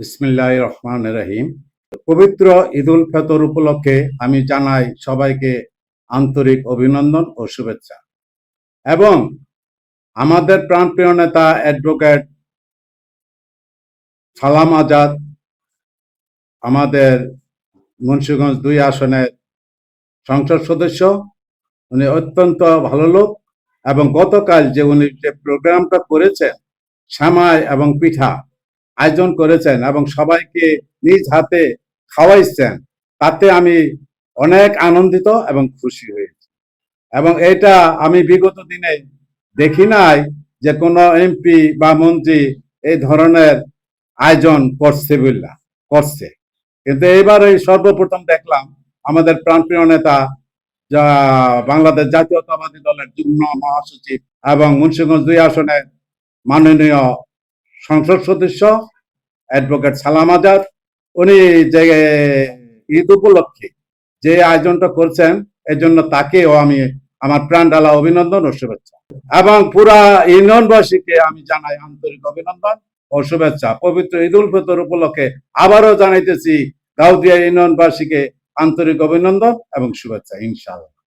বিসমিল্লাহির রহমানির রহিম। পবিত্র ঈদুল ফিতর উপলক্ষে আমি জানাই সবাইকে আন্তরিক অভিনন্দন ও শুভেচ্ছা। এবং আমাদের প্রাণপ্রিয় নেতা অ্যাডভোকেট সালাম আজাদ, আমাদের মুন্সিগঞ্জ ২ আসনের সংসদ সদস্য, উনি অত্যন্ত ভালো লোক। এবং গতকাল উনি যে প্রোগ্রামটা করেছেন, সামাই এবং পিঠা আয়োজন করেছেন এবং সবাইকে নিজ হাতে খাওয়াইছেন, তাতে আমি অনেক আনন্দিত এবং খুশি হয়েছি। এবং এটা আমি বিগত দিনে দেখি নাই যে কোনো এমপি বা মন্ত্রী এই ধরনের আয়োজন করছে। কিন্তু এবার এই সর্বপ্রথম দেখলাম আমাদের প্রাণপ্রিয় নেতা, যা বাংলাদেশ জাতীয়তাবাদী দলের যুগ্ম মহাসচিব এবং মুন্সিগঞ্জ ২ আসনের মাননীয় সংসদ সদস্য অ্যাডভোকেট সালাম আজাদ, উনি যে ঈদ উপলক্ষে যে আয়োজনটা করছেন, এর জন্য তাকেও আমি আমার প্রাণ ঢালা অভিনন্দন ও শুভেচ্ছা। এবং পুরা ইউনিয়নবাসীকে আমি জানাই আন্তরিক অভিনন্দন ও শুভেচ্ছা। পবিত্র ঈদ উল ফিতর উপলক্ষে আবারও জানাইতেছি গাউদিয়া ইউনিয়নবাসীকে আন্তরিক অভিনন্দন এবং শুভেচ্ছা, ইনশাআল্লাহ।